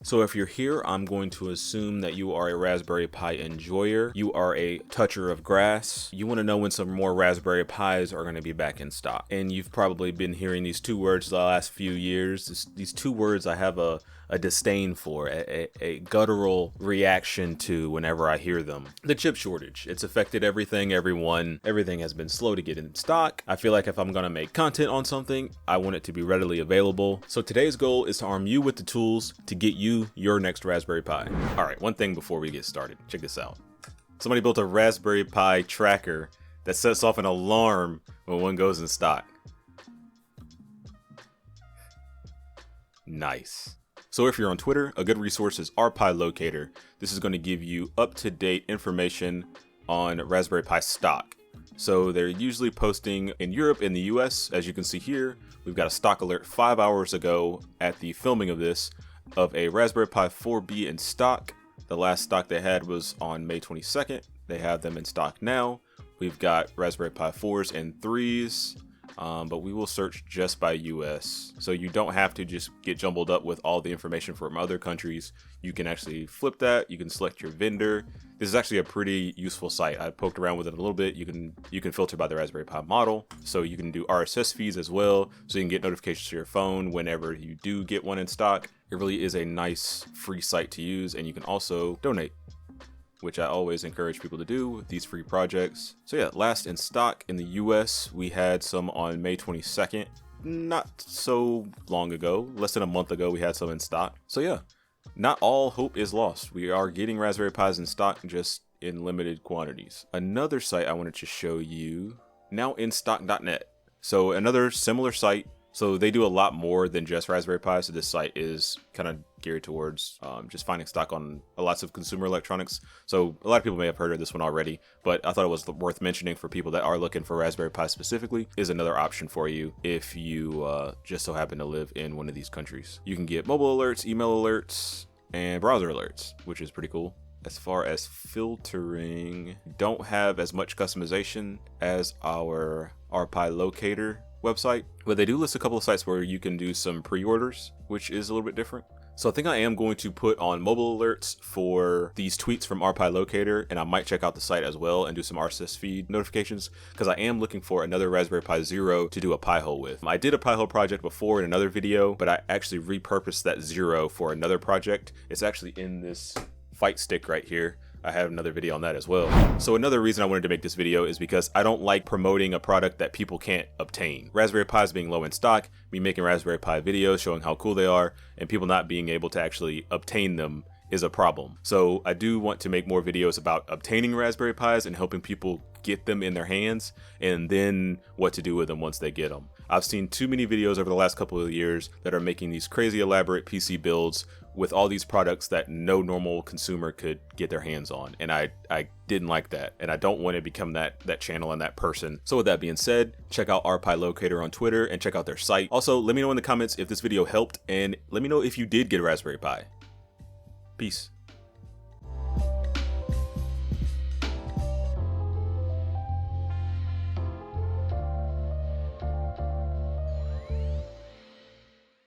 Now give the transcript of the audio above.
So if you're here, I'm going to assume that you are a Raspberry Pi enjoyer. You are a toucher of grass. You want to know when some more Raspberry Pis are going to be back in stock. And you've probably been hearing these two words the last few years. These two words I have a disdain for, a guttural reaction to whenever I hear them. The chip shortage. It's affected everything, everyone. Everything has been slow to get in stock. I feel like if I'm gonna make content on something, I want it to be readily available. So today's goal is to arm you with the tools to get you your next Raspberry Pi. All right, one thing before we get started. Check this out. Somebody built a Raspberry Pi tracker that sets off an alarm when one goes in stock. Nice. So if you're on Twitter, a good resource is RPi Locator. This is going to give you up-to-date information on Raspberry Pi stock. So they're usually posting in Europe and the US. As you can see here, we've got a stock alert 5 hours ago at the filming of this of a Raspberry Pi 4B in stock. The last stock they had was on May 22nd. They have them in stock now. We've got Raspberry Pi 4s and 3s. But we will search just by US. So you don't have to just get jumbled up with all the information from other countries. You can actually flip that. You can select your vendor. This is actually a pretty useful site. I poked around with it a little bit. You can filter by the Raspberry Pi model. So you can do RSS feeds as well. So you can get notifications to your phone whenever you do get one in stock. It really is a nice free site to use, and you can also donate, which I always encourage people to do with these free projects. So yeah, last in stock in the US, we had some on May 22nd. Not so long ago, less than a month ago, we had some in stock. So yeah, not all hope is lost. We are getting Raspberry Pis in stock, just in limited quantities. Another site I wanted to show you, nowinstock.net. So another similar site. So they do a lot more than just Raspberry Pi. So this site is kind of geared towards just finding stock on lots of consumer electronics. So a lot of people may have heard of this one already, but I thought it was worth mentioning for people that are looking for Raspberry Pi specifically. Is another option for you if you just so happen to live in one of these countries. You can get mobile alerts, email alerts, and browser alerts, which is pretty cool. As far as filtering, don't have as much customization as our RPi Locator website, but they do list a couple of sites where you can do some pre-orders, which is a little bit different. So I think I am going to put on mobile alerts for these tweets from RPi Locator, and I might check out the site as well and do some RSS feed notifications, because I am looking for another Raspberry Pi Zero to do a Pi-hole with. I did a Pi-hole project before in another video, but I actually repurposed that Zero for another project. It's actually in this fight stick right here. I have another video on that as well. So another reason I wanted to make this video is because I don't like promoting a product that people can't obtain. Raspberry Pis being low in stock, me making Raspberry Pi videos showing how cool they are, and people not being able to actually obtain them is a problem. So I do want to make more videos about obtaining Raspberry Pis and helping people get them in their hands, and then what to do with them once they get them. I've seen too many videos over the last couple of years that are making these crazy elaborate PC builds with all these products that no normal consumer could get their hands on, and I didn't like that, and I don't want to become that channel and that person. So with that being said, check out RPi Locator on Twitter and check out their site. Also, let me know in the comments if this video helped, and let me know if you did get a Raspberry Pi. Peace.